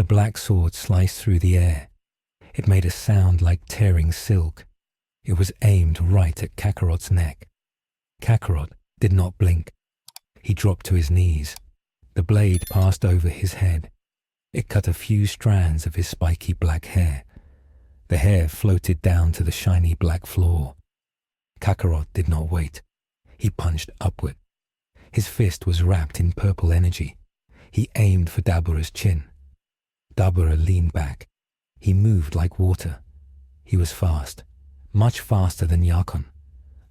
The black sword sliced through the air. It made a sound like tearing silk. It was aimed right at Kakarot's neck. Kakarot did not blink. He dropped to his knees. The blade passed over his head. It cut a few strands of his spiky black hair. The hair floated down to the shiny black floor. Kakarot did not wait. He punched upward. His fist was wrapped in purple energy. He aimed for Dabura's chin. Dabura leaned back. He moved like water. He was fast, much faster than Yakon,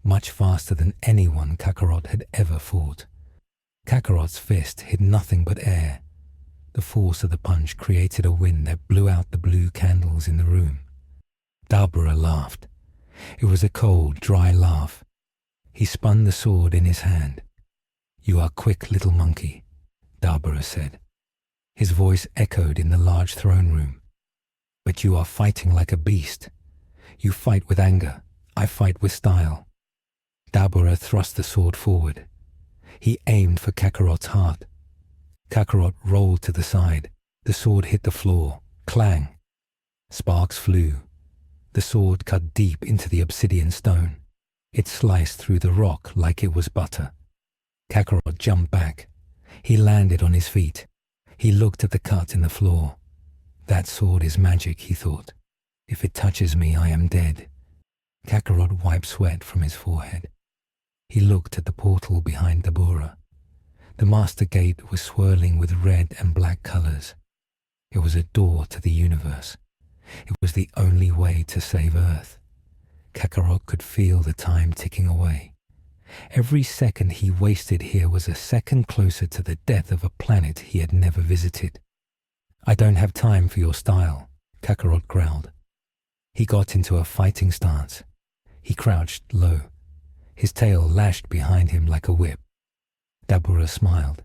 much faster than anyone Kakarot had ever fought. Kakarot's fist hit nothing but air. The force of the punch created a wind that blew out the blue candles in the room. Dabura laughed. It was a cold, dry laugh. He spun the sword in his hand. "You are quick, little monkey," Dabura said. His voice echoed in the large throne room. "But you are fighting like a beast. You fight with anger. I fight with style." Dabura thrust the sword forward. He aimed for Kakarot's heart. Kakarot rolled to the side. The sword hit the floor. Clang. Sparks flew. The sword cut deep into the obsidian stone. It sliced through the rock like it was butter. Kakarot jumped back. He landed on his feet. He looked at the cut in the floor. "That sword is magic," he thought. "If it touches me, I am dead." Kakarot wiped sweat from his forehead. He looked at the portal behind Dabura. The master gate was swirling with red and black colors. It was a door to the universe. It was the only way to save Earth. Kakarot could feel the time ticking away. Every second he wasted here was a second closer to the death of a planet he had never visited. "I don't have time for your style," Kakarot growled. He got into a fighting stance. He crouched low. His tail lashed behind him like a whip. Dabura smiled.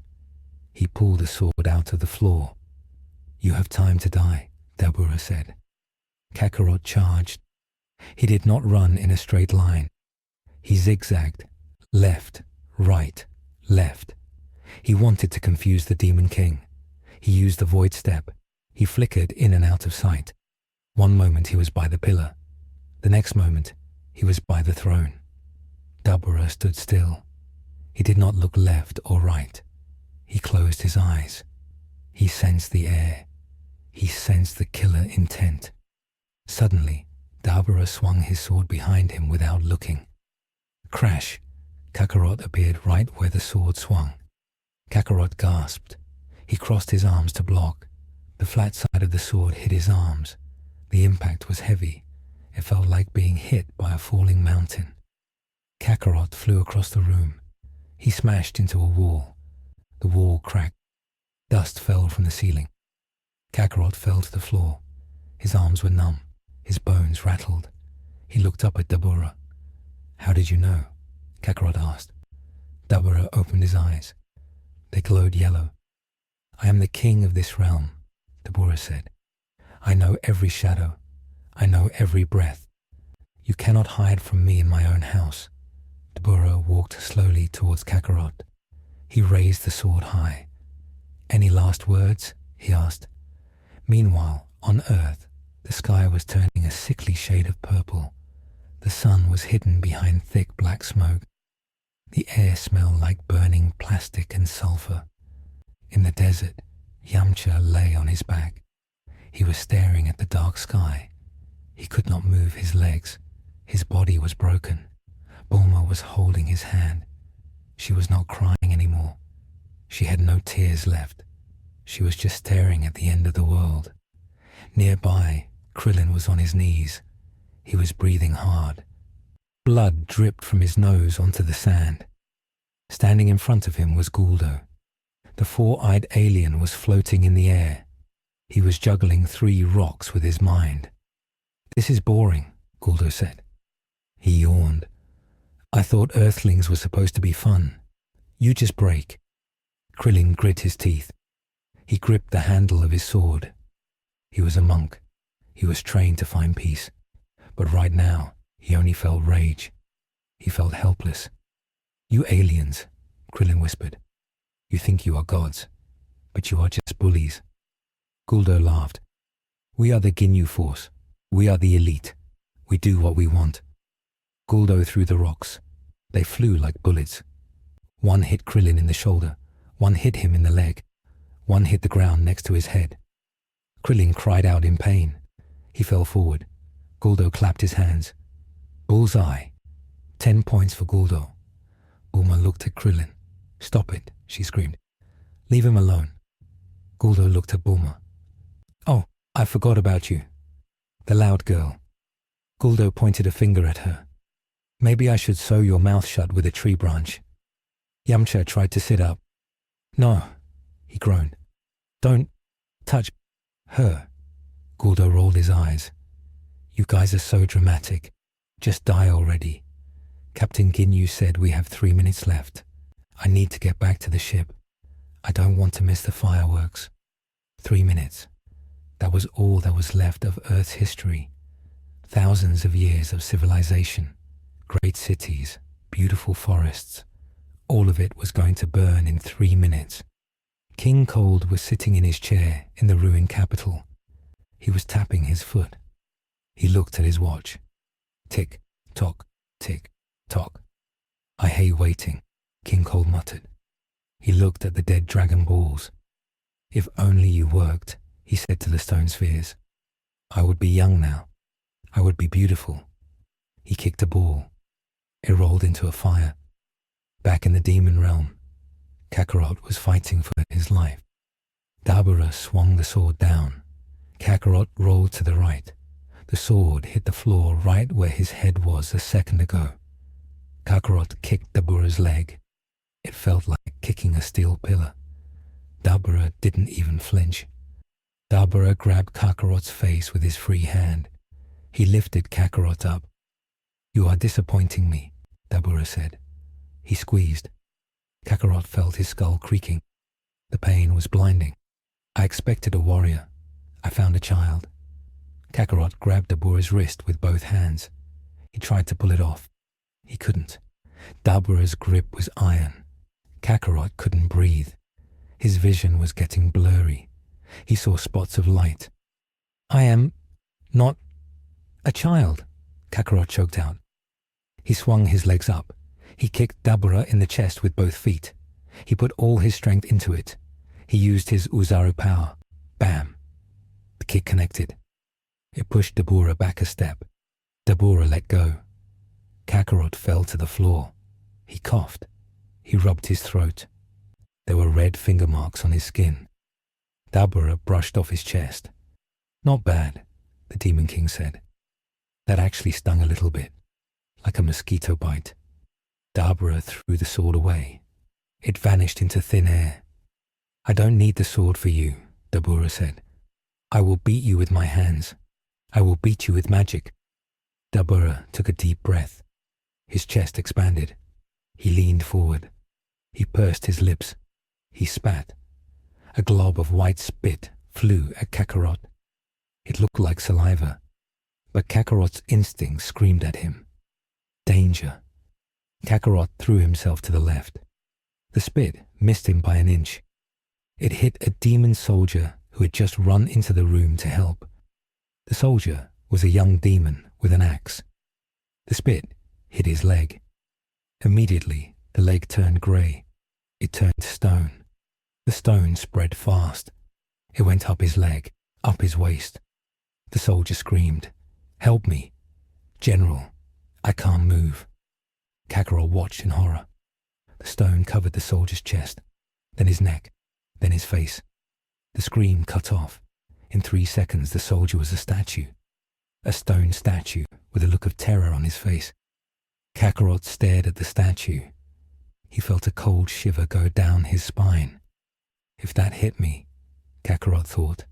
He pulled a sword out of the floor. "You have time to die," Dabura said. Kakarot charged. He did not run in a straight line. He zigzagged. Left, right, left. He wanted to confuse the Demon King. He used the void step. He flickered in and out of sight. One moment he was by the pillar. The next moment he was by the throne. Dabura stood still. He did not look left or right. He closed his eyes. He sensed the air. He sensed the killer intent. Suddenly, Dabura swung his sword behind him without looking. Crash! Kakarot appeared right where the sword swung. Kakarot gasped. He crossed his arms to block. The flat side of the sword hit his arms. The impact was heavy. It felt like being hit by a falling mountain. Kakarot flew across the room. He smashed into a wall. The wall cracked. Dust fell from the ceiling. Kakarot fell to the floor. His arms were numb. His bones rattled. He looked up at Dabura. "How did you know?" Kakarot asked. Dabura opened his eyes. They glowed yellow. "I am the king of this realm," Dabura said. "I know every shadow. I know every breath. You cannot hide from me in my own house." Dabura walked slowly towards Kakarot. He raised the sword high. "Any last words?" he asked. Meanwhile, on Earth, the sky was turning a sickly shade of purple. The sun was hidden behind thick black smoke. The air smelled like burning plastic and sulfur. In the desert, Yamcha lay on his back. He was staring at the dark sky. He could not move his legs. His body was broken. Bulma was holding his hand. She was not crying anymore. She had no tears left. She was just staring at the end of the world. Nearby, Krillin was on his knees. He was breathing hard. Blood dripped from his nose onto the sand. Standing in front of him was Guldo. The four-eyed alien was floating in the air. He was juggling 3 rocks with his mind. "This is boring," Guldo said. He yawned. "I thought Earthlings were supposed to be fun. You just break." Krillin grit his teeth. He gripped the handle of his sword. He was a monk. He was trained to find peace. But right now, he only felt rage. He felt helpless. "You aliens," Krillin whispered. "You think you are gods, but you are just bullies." Guldo laughed. We are the Ginyu Force. We are the elite. We do what we want. Guldo threw the rocks. They flew like bullets. One hit Krillin in the shoulder. One hit him in the leg. One hit the ground next to his head. Krillin cried out in pain. He fell forward. Guldo clapped his hands. Bullseye. 10 points for Guldo. Bulma looked at Krillin. Stop it, she screamed. Leave him alone. Guldo looked at Bulma. Oh, I forgot about you. The loud girl. Guldo pointed a finger at her. Maybe I should sew your mouth shut with a tree branch. Yamcha tried to sit up. No, he groaned. Don't touch her. Guldo rolled his eyes. You guys are so dramatic. Just die already. Captain Ginyu said we have 3 minutes left. I need to get back to the ship. I don't want to miss the fireworks. 3 minutes. That was all that was left of Earth's history. Thousands of years of civilization, great cities, beautiful forests. All of it was going to burn in 3 minutes. King Cold was sitting in his chair in the ruined capital. He was tapping his foot. He looked at his watch. Tick, tock, tick, tock. I hate waiting, King Cold muttered. He looked at the dead dragon balls. If only you worked, he said to the stone spheres. I would be young now. I would be beautiful. He kicked a ball. It rolled into a fire. Back in the demon realm, Kakarot was fighting for his life. Dabura swung the sword down. Kakarot rolled to the right. The sword hit the floor right where his head was a second ago. Kakarot kicked Dabura's leg. It felt like kicking a steel pillar. Dabura didn't even flinch. Dabura grabbed Kakarot's face with his free hand. He lifted Kakarot up. You are disappointing me, Dabura said. He squeezed. Kakarot felt his skull creaking. The pain was blinding. I expected a warrior. I found a child. Kakarot grabbed Dabura's wrist with both hands. He tried to pull it off. He couldn't. Dabura's grip was iron. Kakarot couldn't breathe. His vision was getting blurry. He saw spots of light. I am not a child, Kakarot choked out. He swung his legs up. He kicked Dabura in the chest with both feet. He put all his strength into it. He used his Uzaru power. Bam! The kick connected. It pushed Dabura back a step. Dabura let go. Kakarot fell to the floor. He coughed. He rubbed his throat. There were red finger marks on his skin. Dabura brushed off his chest. Not bad, the Demon King said. That actually stung a little bit, like a mosquito bite. Dabura threw the sword away. It vanished into thin air. I don't need the sword for you, Dabura said. I will beat you with my hands. I will beat you with magic. Dabura took a deep breath. His chest expanded. He leaned forward. He pursed his lips. He spat. A glob of white spit flew at Kakarot. It looked like saliva, but Kakarot's instinct screamed at him. Danger. Kakarot threw himself to the left. The spit missed him by an inch. It hit a demon soldier who had just run into the room to help. The soldier was a young demon with an axe. The spit hit his leg. Immediately, the leg turned grey. It turned stone. The stone spread fast. It went up his leg, up his waist. The soldier screamed, "Help me! General, I can't move." Kakarot watched in horror. The stone covered the soldier's chest, then his neck, then his face. The scream cut off. In 3 seconds, the soldier was a statue. A stone statue with a look of terror on his face. Kakarot stared at the statue. He felt a cold shiver go down his spine. If that hit me, Kakarot thought,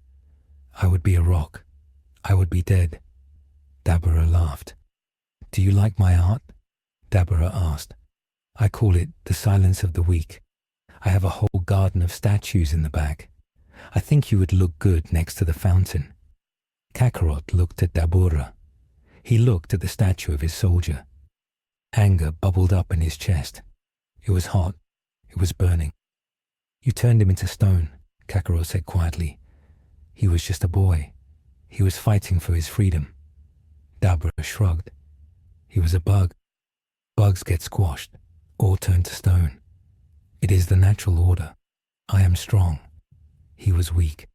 I would be a rock. I would be dead. Dabura laughed. Do you like my art? Dabura asked. I call it the silence of the weak. I have a whole garden of statues in the back. I think you would look good next to the fountain. Kakarot looked at Dabura. He looked at the statue of his soldier. Anger bubbled up in his chest. It was hot. It was burning. You turned him into stone, Kakarot said quietly. He was just a boy. He was fighting for his freedom. Dabura shrugged. He was a bug. Bugs get squashed or turned to stone. It is the natural order. I am strong. He was weak.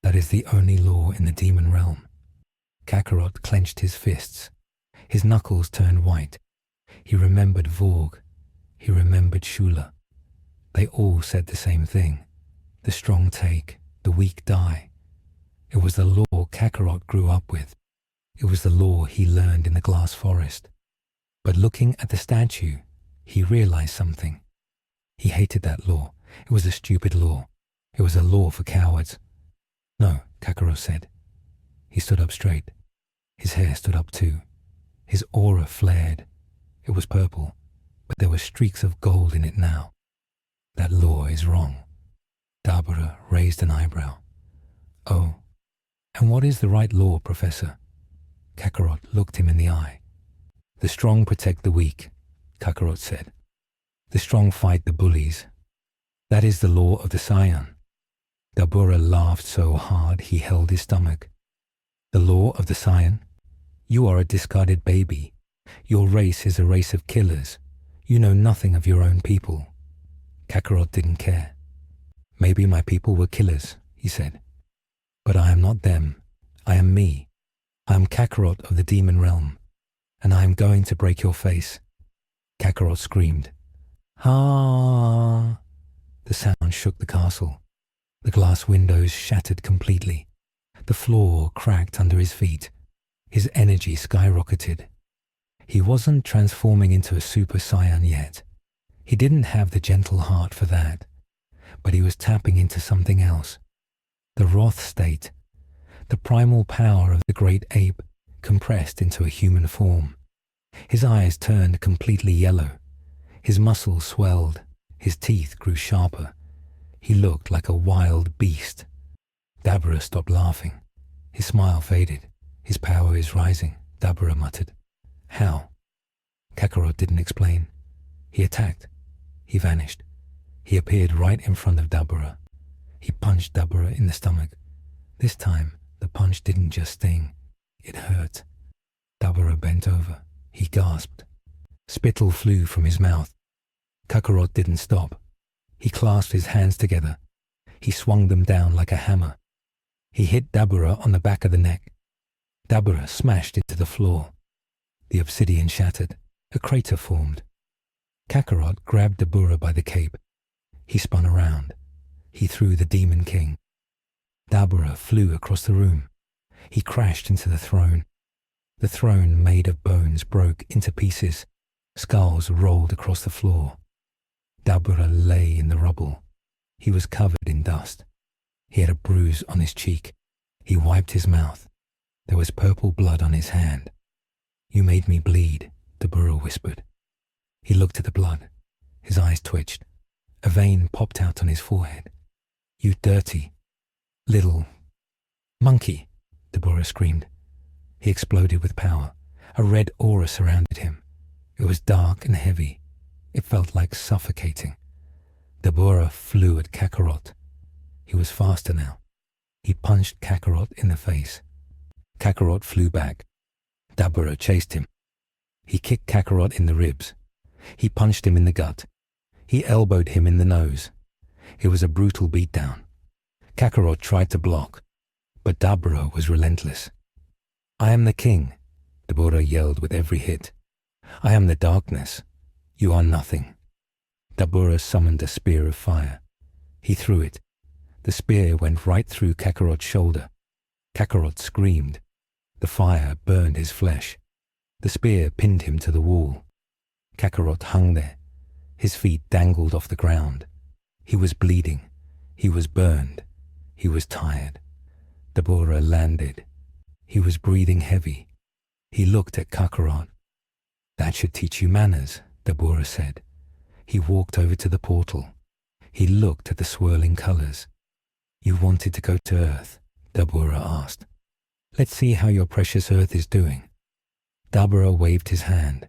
That is the only law in the demon realm. Kakarot clenched his fists. His knuckles turned white. He remembered Vorg. He remembered Shula. They all said the same thing. The strong take, the weak die. It was the law Kakarot grew up with. It was the law he learned in the glass forest. But looking at the statue, he realized something. He hated that law. It was a stupid law. It was a law for cowards. No, Kakarot said. He stood up straight. His hair stood up too. His aura flared. It was purple, but there were streaks of gold in it now. That law is wrong. Dabura raised an eyebrow. Oh, and what is the right law, Professor? Kakarot looked him in the eye. The strong protect the weak, Kakarot said. The strong fight the bullies. That is the law of the Saiyan. Dabura laughed so hard he held his stomach. The law of the Saiyan? You are a discarded baby. Your race is a race of killers. You know nothing of your own people. Kakarot didn't care. Maybe my people were killers, he said. But I am not them. I am me. I am Kakarot of the demon realm. And I am going to break your face. Kakarot screamed. Ha! The sound shook the castle. The glass windows shattered completely. The floor cracked under his feet. His energy skyrocketed. He wasn't transforming into a Super Saiyan yet. He didn't have the gentle heart for that. But he was tapping into something else. The Wrath state. The primal power of the great ape compressed into a human form. His eyes turned completely yellow. His muscles swelled. His teeth grew sharper. He looked like a wild beast. Dabura stopped laughing. His smile faded. His power is rising, Dabura muttered. How? Kakarot didn't explain. He attacked. He vanished. He appeared right in front of Dabura. He punched Dabura in the stomach. This time, the punch didn't just sting. It hurt. Dabura bent over. He gasped. Spittle flew from his mouth. Kakarot didn't stop. He clasped his hands together. He swung them down like a hammer. He hit Dabura on the back of the neck. Dabura smashed into the floor. The obsidian shattered. A crater formed. Kakarot grabbed Dabura by the cape. He spun around. He threw the Demon King. Dabura flew across the room. He crashed into the throne. The throne made of bones broke into pieces. Skulls rolled across the floor. Dabura lay in the rubble. He was covered in dust. He had a bruise on his cheek. He wiped his mouth. There was purple blood on his hand. You made me bleed, Dabura whispered. He looked at the blood. His eyes twitched. A vein popped out on his forehead. You dirty, little monkey, Dabura screamed. He exploded with power. A red aura surrounded him. It was dark and heavy. It felt like suffocating. Dabura flew at Kakarot. He was faster now. He punched Kakarot in the face. Kakarot flew back. Dabura chased him. He kicked Kakarot in the ribs. He punched him in the gut. He elbowed him in the nose. It was a brutal beatdown. Kakarot tried to block, but Dabura was relentless. I am the king, Dabura yelled with every hit. I am the darkness. You are nothing. Dabura summoned a spear of fire. He threw it. The spear went right through Kakarot's shoulder. Kakarot screamed. The fire burned his flesh. The spear pinned him to the wall. Kakarot hung there. His feet dangled off the ground. He was bleeding. He was burned. He was tired. Dabura landed. He was breathing heavy. He looked at Kakarot. That should teach you manners, Dabura said. He walked over to the portal. He looked at the swirling colors. You wanted to go to Earth, Dabura asked. Let's see how your precious Earth is doing. Dabura waved his hand.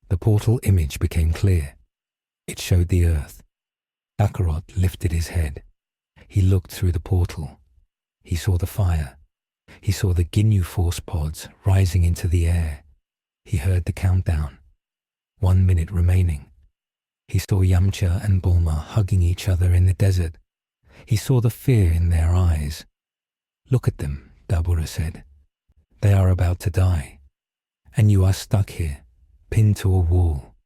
The portal image became clear. It showed the Earth. Kakarot lifted his head. He looked through the portal. He saw the fire. He saw the Ginyu Force pods rising into the air. He heard the countdown. 1 minute remaining. He saw Yamcha and Bulma hugging each other in the desert. He saw the fear in their eyes. "Look at them," Dabura said. "They are about to die. And you are stuck here, pinned to a wall.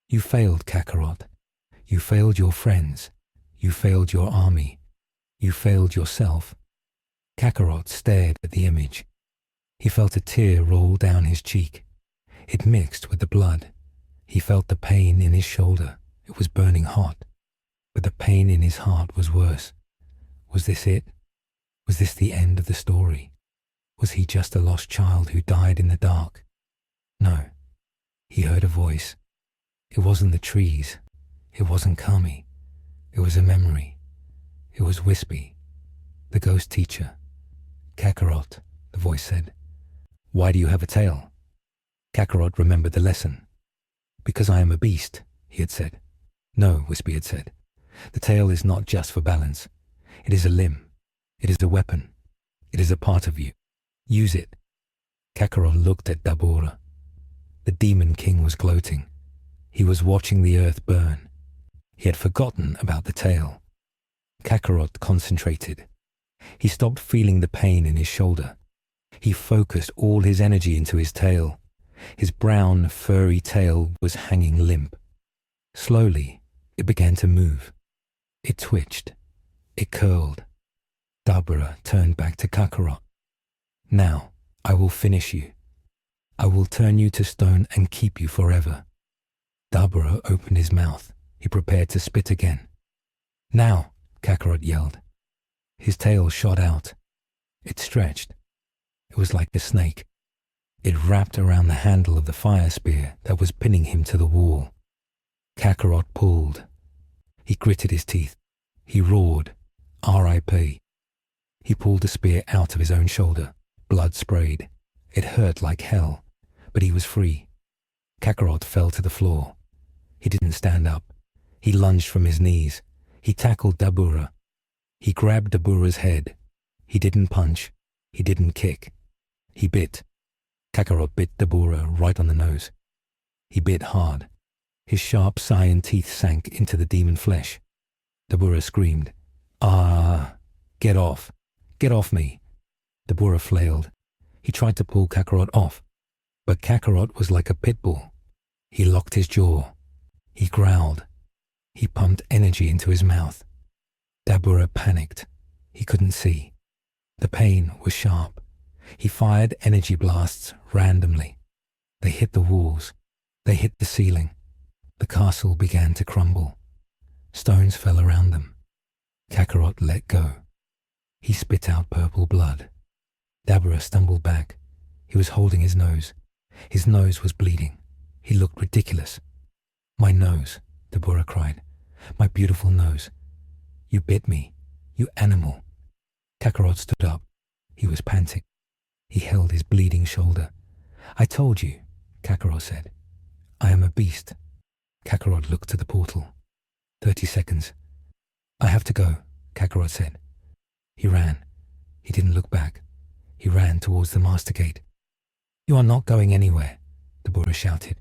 You failed, Kakarot. You failed your friends. You failed your army. You failed yourself." Kakarot stared at the image. He felt a tear roll down his cheek. It mixed with the blood. He felt the pain in his shoulder. It was burning hot. But the pain in his heart was worse. Was this it? Was this the end of the story? Was he just a lost child who died in the dark? No. He heard a voice. It wasn't the trees. It wasn't Kami. It was a memory. It was Wispy, the ghost teacher. "Kakarot," the voice said. "Why do you have a tail?" Kakarot remembered the lesson. "Because I am a beast," he had said. "No," Wispy had said. "The tail is not just for balance. It is a limb. It is a weapon. It is a part of you. Use it." Kakarot looked at Dabura. The Demon King was gloating. He was watching the earth burn. He had forgotten about the tail. Kakarot concentrated. He stopped feeling the pain in his shoulder. He focused all his energy into his tail. His brown, furry tail was hanging limp. Slowly, it began to move. It twitched. It curled. Dabura turned back to Kakarot. "Now, I will finish you. I will turn you to stone and keep you forever." Dabura opened his mouth. He prepared to spit again. "Now!" Kakarot yelled. His tail shot out. It stretched. It was like a snake. It wrapped around the handle of the fire spear that was pinning him to the wall. Kakarot pulled. He gritted his teeth. He roared, "R.I.P." He pulled the spear out of his own shoulder. Blood sprayed. It hurt like hell, but he was free. Kakarot fell to the floor. He didn't stand up. He lunged from his knees. He tackled Dabura. He grabbed Dabura's head. He didn't punch. He didn't kick. He bit. Kakarot bit Dabura right on the nose. He bit hard. His sharp Saiyan teeth sank into the demon flesh. Dabura screamed, "Ah! Get off! Get off me!" Dabura flailed. He tried to pull Kakarot off, but Kakarot was like a pit bull. He locked his jaw. He growled. He pumped energy into his mouth. Dabura panicked. He couldn't see. The pain was sharp. He fired energy blasts randomly. They hit the walls. They hit the ceiling. The castle began to crumble. Stones fell around them. Kakarot let go. He spit out purple blood. Dabura stumbled back. He was holding his nose. His nose was bleeding. He looked ridiculous. "My nose," Dabura cried. "My beautiful nose. You bit me, you animal." Kakarot stood up. He was panting. He held his bleeding shoulder. "I told you," Kakarot said. "I am a beast." Kakarot looked to the portal. 30 seconds. "I have to go," Kakarot said. He ran. He didn't look back. He ran towards the master gate. "You are not going anywhere," Dabura shouted.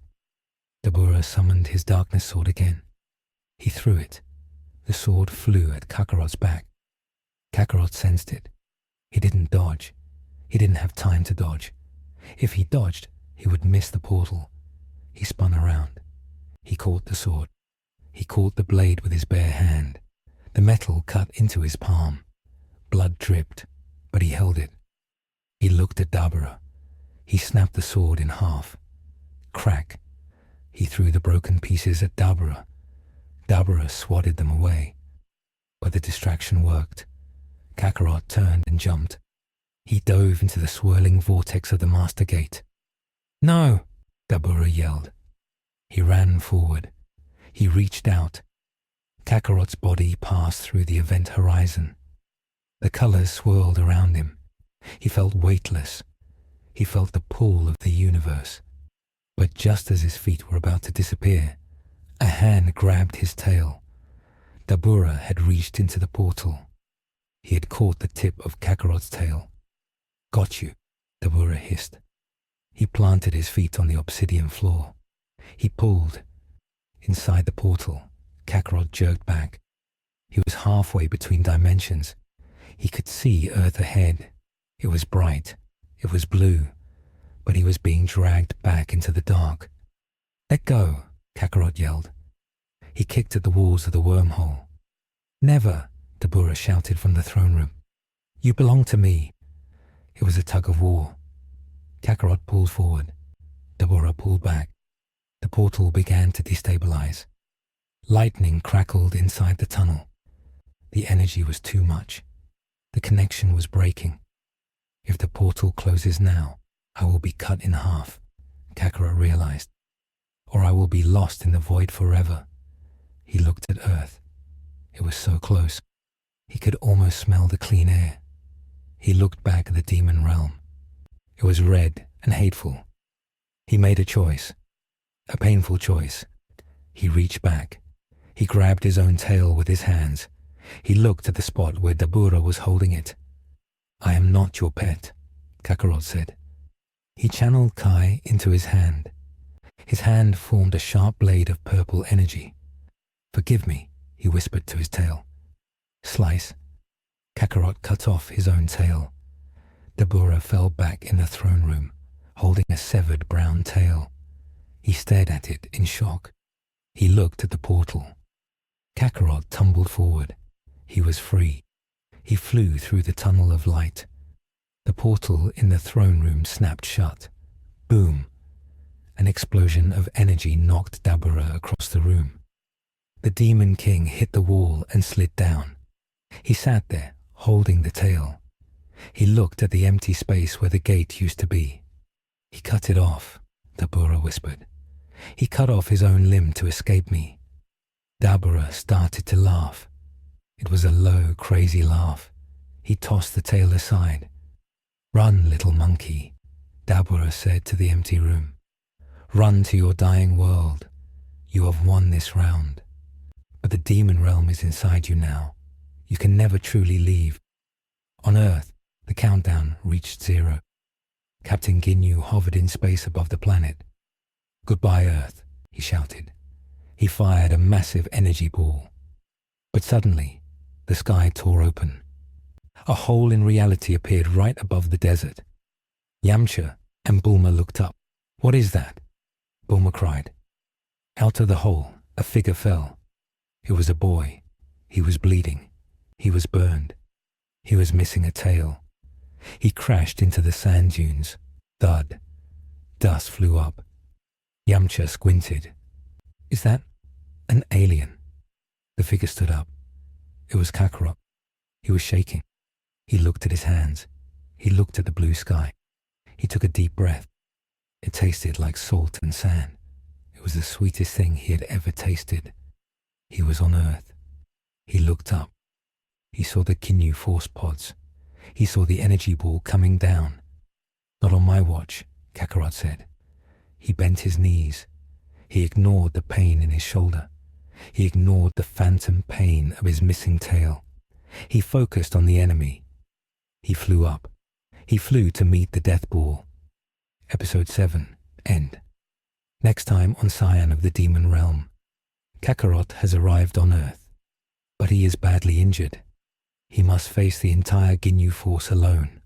Dabura summoned his darkness sword again. He threw it. The sword flew at Kakarot's back. Kakarot sensed it. He didn't dodge. He didn't have time to dodge. If he dodged, he would miss the portal. He spun around. He caught the sword. He caught the blade with his bare hand. The metal cut into his palm. Blood dripped, but he held it. He looked at Dabura. He snapped the sword in half. Crack. He threw the broken pieces at Dabura. Dabura swatted them away. But the distraction worked. Kakarot turned and jumped. He dove into the swirling vortex of the master gate. "No!" Dabura yelled. He ran forward. He reached out. Kakarot's body passed through the event horizon. The colors swirled around him. He felt weightless. He felt the pull of the universe. But just as his feet were about to disappear, a hand grabbed his tail. Dabura had reached into the portal. He had caught the tip of Kakarot's tail. "Got you," Dabura hissed. He planted his feet on the obsidian floor. He pulled. Inside the portal, Kakarot jerked back. He was halfway between dimensions. He could see Earth ahead. It was bright. It was blue. But he was being dragged back into the dark. "Let go," Kakarot yelled. He kicked at the walls of the wormhole. "Never," Dabura shouted from the throne room. "You belong to me." It was a tug of war. Kakarot pulled forward. Dabura pulled back. The portal began to destabilize. Lightning crackled inside the tunnel. The energy was too much. The connection was breaking. If the portal closes now, I will be cut in half, Kakarot realized. Or I will be lost in the void forever. He looked at Earth. It was so close. He could almost smell the clean air. He looked back at the demon realm. It was red and hateful. He made a choice. A painful choice. He reached back. He grabbed his own tail with his hands. He looked at the spot where Dabura was holding it. "I am not your pet," Kakarot said. He channeled Kai into his hand. His hand formed a sharp blade of purple energy. "Forgive me," he whispered to his tail. Slice. Kakarot cut off his own tail. Dabura fell back in the throne room, holding a severed brown tail. He stared at it in shock. He looked at the portal. Kakarot tumbled forward. He was free. He flew through the tunnel of light. The portal in the throne room snapped shut. Boom! An explosion of energy knocked Dabura across the room. The Demon King hit the wall and slid down. He sat there, holding the tail. He looked at the empty space where the gate used to be. "He cut it off," Dabura whispered. "He cut off his own limb to escape me." Dabura started to laugh. It was a low, crazy laugh. He tossed the tail aside. "Run, little monkey," Dabura said to the empty room. "Run to your dying world. You have won this round. But the demon realm is inside you now. You can never truly leave." On Earth, the countdown reached 0. Captain Ginyu hovered in space above the planet. "Goodbye, Earth," he shouted. He fired a massive energy ball. But suddenly, the sky tore open. A hole in reality appeared right above the desert. Yamcha and Bulma looked up. "What is that?" Bulma cried. Out of the hole, a figure fell. It was a boy. He was bleeding. He was burned. He was missing a tail. He crashed into the sand dunes. Thud. Dust flew up. Yamcha squinted. "Is that an alien?" The figure stood up. It was Kakarot. He was shaking. He looked at his hands. He looked at the blue sky. He took a deep breath. It tasted like salt and sand. It was the sweetest thing he had ever tasted. He was on Earth. He looked up. He saw the Ginyu force pods. He saw the energy ball coming down. "Not on my watch," Kakarot said. He bent his knees. He ignored the pain in his shoulder. He ignored the phantom pain of his missing tail. He focused on the enemy. He flew up. He flew to meet the death ball. Episode 7, End. Next time on Saiyan of the Demon Realm. Kakarot has arrived on Earth, but he is badly injured. He must face the entire Ginyu force alone.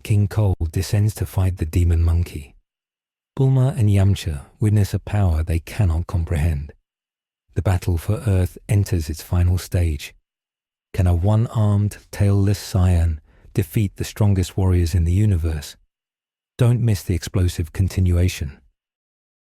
King Cole descends to fight the demon monkey. Bulma and Yamcha witness a power they cannot comprehend. The battle for Earth enters its final stage. Can a one-armed, tailless Saiyan defeat the strongest warriors in the universe? Don't miss the explosive continuation.